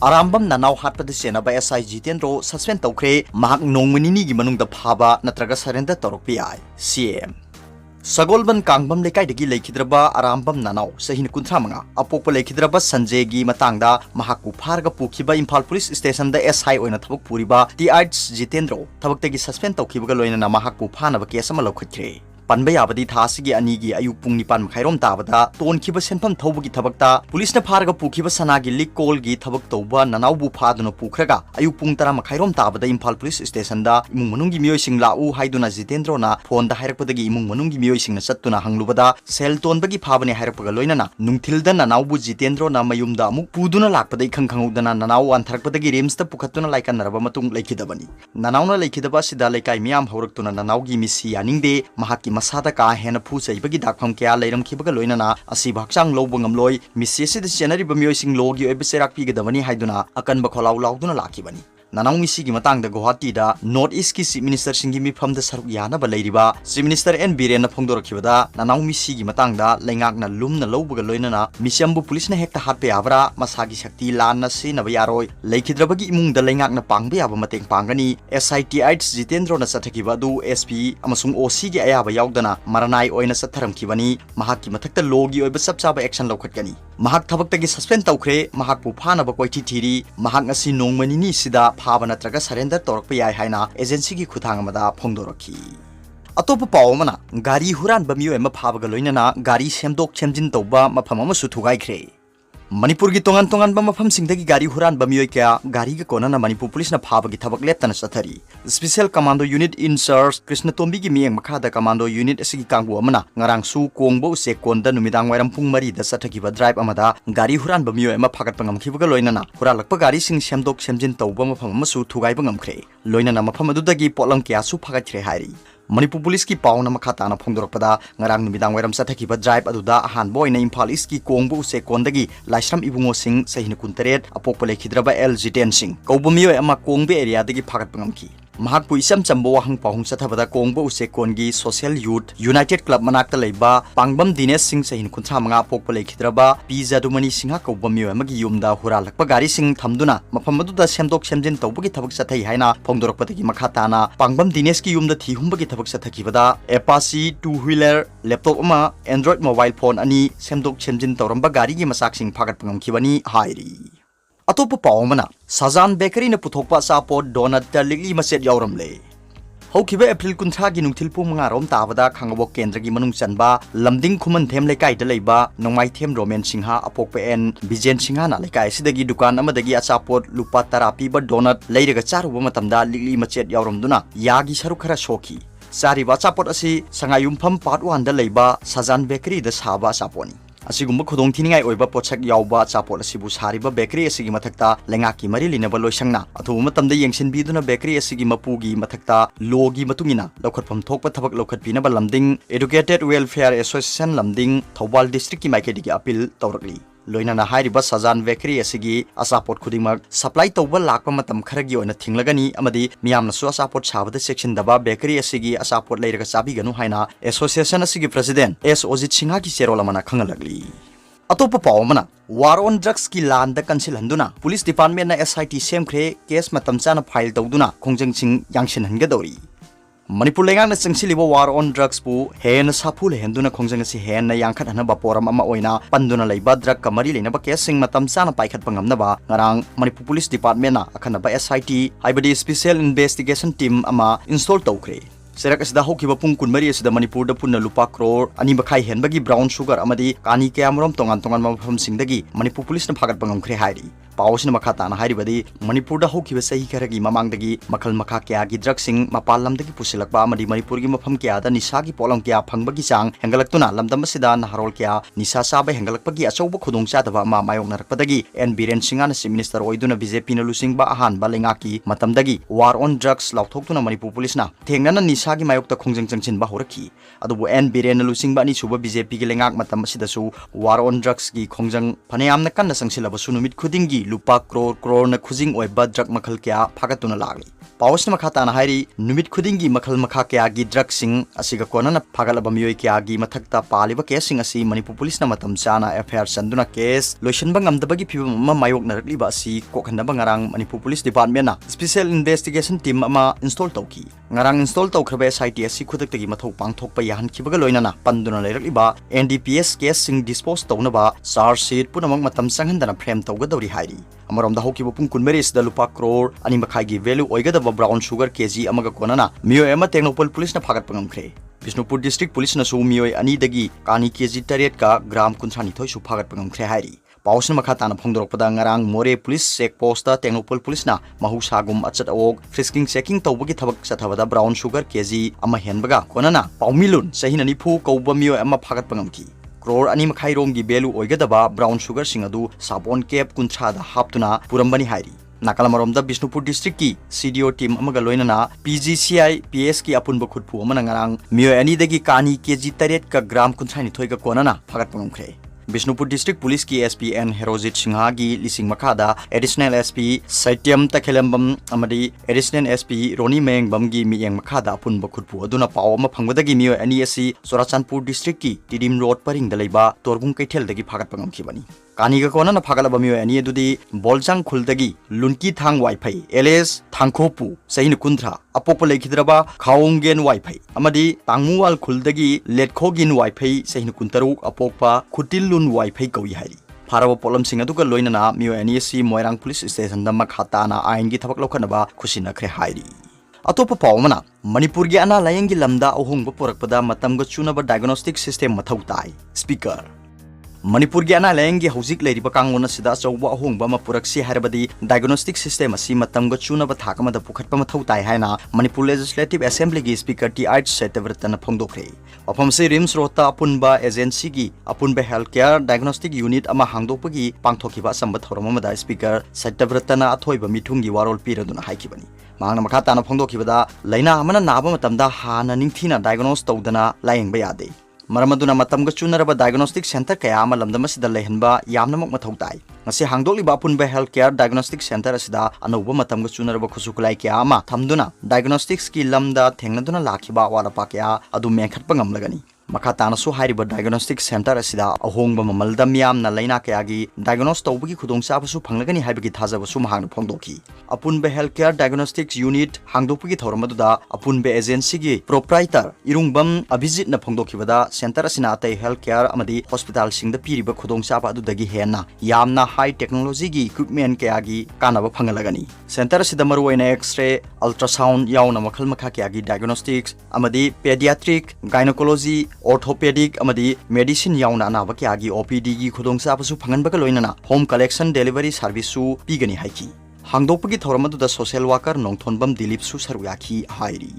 Arambam Nanao hatpada chennaba SI Jitendro suspend tawkhre mahak nongmanini gi manungda phaba natraga surrender torokpi ai CM Sagolban Kangbam lekai lekidraba Arambam Nanao sahin kuntramanga apokpa lekidraba Sanjay gi matangda mahakku pharga pukhiba Imphal Police Station da SI oina thabak puriba TAHNJABANI Jitendro thabaktagi suspend tawkhibaga loinana mahakku phanaba case ama lokhakhre Panba yabadi thasigi anigi ayuk pung nipan khairom tabada ton khiba senpham thawbagi thabakta police na pharga pukhiba sanagi lik call gi thabak tawba nanau bu phaduna pukhraga ayuk pung tara khairom tabada Imphal Police Station da imung manungi miyoi sing lau haiduna Jitendro na phone da hairakpadagi imung manungi miyoi sing na sattuna hanglubada sel tonbagi phabane hairakpaga loinana nungthilda nanau bu Jitendro na mayumda amuk puduna lakpada ikhang khangudana nanau antharakpadagi rims ta pukhatuna laikanaraba matung laikhidabani nanauna laikhidaba sida laikai miyam hauраktuna nanau gi misi yaningde mahaki masada ka hena phu saibagi dakpham kya leiram khibaga loinana asi bhakchang lobang amloi misi sida chenari bamyoi sing logi oibe serak pigedabani haiduna akan bakholau lauduna lakhibani Nanau misi gi matang da Guwahati da North East ki Chief Minister singi mi pham da saruk yana ba leiriba Chief Minister N Biren na phongdorakhibada nanau misi gi matang da leingak na lumna lobuga loinana Misyambu police na hekta hatpe abra masagi shakti lan na si na bayaroi leikhidrabagi imung da leingak na pangbe aba mateng pangani SITH Jitendro na sathakiba du SP amasung OC gi ayaba yaudana maranai oina satharamkhibani mahakki mathakta logi oiba sabsaba action lokhatgani mahak thabaktagi suspend tawkhre mahakpu phanaba koithi thiri mahak ngasi nongmanini sida phaba natraga surrender torakpa yai haina agency gi khuthang amada phongdorakhi atopa paw mana gari huran bamiyo ema phabaga loinana gari semdok chemjin tawba mafam ama su thugai Manipur gi tongan ba mafam singdagi gari huran bamiyo kya gari ga kona na Manipur police na phaba gi thabak leptana sathari special commando unit in charge Krishna Tombi gi miyeng makhada commando unit asigi kangbu amana ngarang su kongbo se konda numidang wairam pung mari da sathakiba drive amada gari huran bamiyo ema phagat pangam khibaga loinana huralakpa gari sing semdok semjin tawba mafam ama su thugai ba ngamkhre loinana mafam adudagi potlam kya su phagathre hairi Manipur Police ki pauna makhatana phongdorakpada ngarang numidang wairam sathakiba drive aduda ahan boina Imphal East ki kongbu se kondagi laisram ibungo sing sahin kuntaret apokpa lekhidraba L.G.10 Singh kaubumiyo ama kongbe area dagi phagat pangamki mahakpu isam chambo wahang pahung sathabada kongbo use kongi social youth united club manakta leiba pangbam Dinesh Singh sahin kuntha manga apokpa lekhidraba P Jadumani Singha kaubumiyo amagi yumda huralakpa gari sing thamduna mafam aduda semdok semjin tawbagi thabak sathai haina phongdorakpadagi makhatana pangbam Dinesh ki yumda thihumbagi thabak sathakibada Apache two-wheeler laptop ama Android mobile phone ani semdok semjin tawramba gari gi masak sing phagat pangamkhibani hairi Atopa pawmana Sajan Bakery na puthokpa sapot donut ligli maset yauramle Haukiba April kunthra gi nungthil pung manga rom tabada khangabok kendra gi manung chanba lamding khuman them lekai da leiba nongmai them Roman Singha apokpa en Bijen Singha na lekai sidagi dukan amadagi achapot lupa tarapi ba donut leiraga charuba matamda ligli machet yauramduna yagi saruk khara soki Sari achapot asi sangayumpham part 1 da leiba Sajan Bakery da saba saponi Asigumba khudong thiningai oiba pochak yauba chapot asibu sariba bakery asigi mathakta lengaki mari linaba loisangna athu matamda yengsin biduna bakery asigi mapugi mathakta logi matungina lokhatpham thokpa thabak lokhatpinaba lamding Educated Welfare Association lamding Thobal District ki maikedi gi appeal tawrakli loinana hairiba Sajan Bakery asigi asapot khudingmak supply tawba lakpa matam kharagi oina thinglagani amadi miyamna su asapot sabada section daba bakery asigi asapot leiraga sabiganu haina association asigi president S Ojit Singha ki serolamana khangalagli Atopa pawmana war on drugs ki landa kansil handuna police department na SIT semkhre case matam chana file tawduna khongjang sing yangshin hangadori Manipur lengang na sangsiliba war on drugs pu hen sapul henduna khongjang si hen na yangkhat hana baporam ama oina panduna leiba drug kamari leina ba case sing matam chana paikhat pangamna ba ngarang Manipur Police Department na akhana ba SIT haibadi special investigation team ama install tawkhre Serak asida hokiba pung kunmari asida Manipur da punna lupa crore ani bakhai henbagi brown sugar amadi kani kayamrom tongan mafam singdagi Manipur Police na phagat pangamkhre hairi PAO-CHE makhatana hairibadi Manipur da hokiba sahi kharagi mamangdagi makhal makha kya gi drug sing mapal lamdagi pusilakba amadi Manipur gi mafam kya da nisa gi polam kya phangbagi chang hengalaktuna lamdam asida naharol kya nisa saba hengalakpagi achauba khudong chadaba ma mayong narakpadagi N Biren Singha na Chief Minister oiduna BJP na lusing ba ahan balengaki matamdagi war on drugs lauthoktuna Manipur Police na thengnana nisa gi mayokta khongjang changchin ba horakhi adubu N Biren na lusing ba ni suba BJP gi lengak matam asida su war on drugs gi khongjang phanayamna kanna sangsilaba sunumit khudingi lupa crore na khujing oiba drug makhal kya phagatuna lagli PAO-CHE makhata na hairi numit khudingi makhal makha kya gi drug sing asiga kona na phagalaba miyoi kya gi mathakta paliba case sing asi Manipur police na matam chana FIR sanduna case loishanba ngamdabagi phibam ama mayok narakliba asi kokhanaba ngarang Manipur police department na special investigation team ama install tawki ngarang install tawkhrabe SIT asi khudaktagi mathau pangthokpa yahan khibaga loinana panduna leirakliba NDPS case sing dispose tawnaba charge sheet punamang matam changhandana frame tawgadawri hairi amarom da hokiba pung kunmeris da lupa crore ani makhai gi value oigada brown sugar kg amaga konana miyoi ama Technopol police na phagat pangamkhre Bishnupur district police na su miyoi ani dagi kani kg taret ka gram kunthani thoi su phagat pangamkhre hairi PAO-CHE makhata na phongdorokpada ngarang more police check post ta Technopol police na mahusagum achat awok frisking checking tawbagi thabak chathabada brown sugar kg ama henbaga konana paumilun sahinani phu kouba miyoi ama phagat pangamki crore ani makhai rom gi value oigadaba brown sugar singadu sabon cap kunthra da haptuna purambani hairi Nakalamarom da Bishnupur district ki CDO team amaga loinana PGCI PS ki apun bakhutpu amana ngarang miyoi ani dagi kani kg taret ka gram kunthani thoi ka konana phagat pangomkhre Bishnupur district police ki SP N Herojit Singha gi lising makhada additional SP Satyam Takhelambam amadi additional SP Roni Mengbam gi miyeng makhada apun bakhutpu aduna paw ama phangbadagi miyoi ani asi Sorachanpur district ki Tidim road paring da leiba Torbung Kaithel dagi phagat pangamkhibani Kaniga kona na phagalaba miyoi ani adudi Bolchang khultagi Lunki thang wifi LS thangkhopu sahin kunthra apopa lekhidraba khaonggen wifi amadi tangmuwal khultagi letkhogin wifi sahin kuntaruk apopa khutilun wifi kawi hari Paraba polam sing aduga loinana miyoi ani si Moirang police station da makhata na ain gi thabak lokhanaba khusina khre hairi Atopa pawmana Manipur gi ana layengi lamda ahongba porakpada matamga chunaba diagnostic system mathau tai speaker Manipur gi ana layengi hojik leiriba kangona sida chawba ahongba ma puraksi harabadi diagnostic system asi matamga chunaba thakamada pukhatpa mathau tai haina Manipur legislative assembly gi speaker T8 Setavratana phongdokre apamse rims rota apunba agency gi apunba healthcare diagnostic unit ama hangdokpagi pangthokiba samba thoramamada speaker Setavratana athoiba mithungi warol piraduna haikibani mangna makhata na phongdokibada laina amana naba matamda hana ningthina diagnose tawdana layengba yade Maramaduna matamga chunaraba diagnostic center kaya ama lamdama sida lehenba yamnamok mathau tai ngasi hangdokliba apunba healthcare diagnostic center asida anouba matamga chunaraba khusukulai kya ama thamduna diagnostics ki lamda thengnaduna lakhiba warapa kya adu mekhatpa ngamlagani Makhatana su hairiba diagnostic center asida ahongba mamalda miyamna laina kayagi diagnose tawbagi khudongchaba su phanglagani haibagi thajaba su mahangna phongdokhi apunba healthcare diagnostics unit hangdokpagi thoramaduda apunba agency gi proprietor irungbam abhijit na phongdokhibada center asina atai healthcare amadi hospital singda piriba khudongchaba adudagi hena yamna high technology gi equipment kayagi kanaba phangalagani center asida maruoina x-ray ultrasound yauna makhal makha kayagi diagnostics amadi pediatric gynecology orthopedic amadi medicine yauna anaba kyagi OPD gi khudongcha pasu phanganbaga loinana home collection delivery service su pigani haiki hangdokpagi thoramadu da social worker nongthonbam dilip su saruyakhi hairi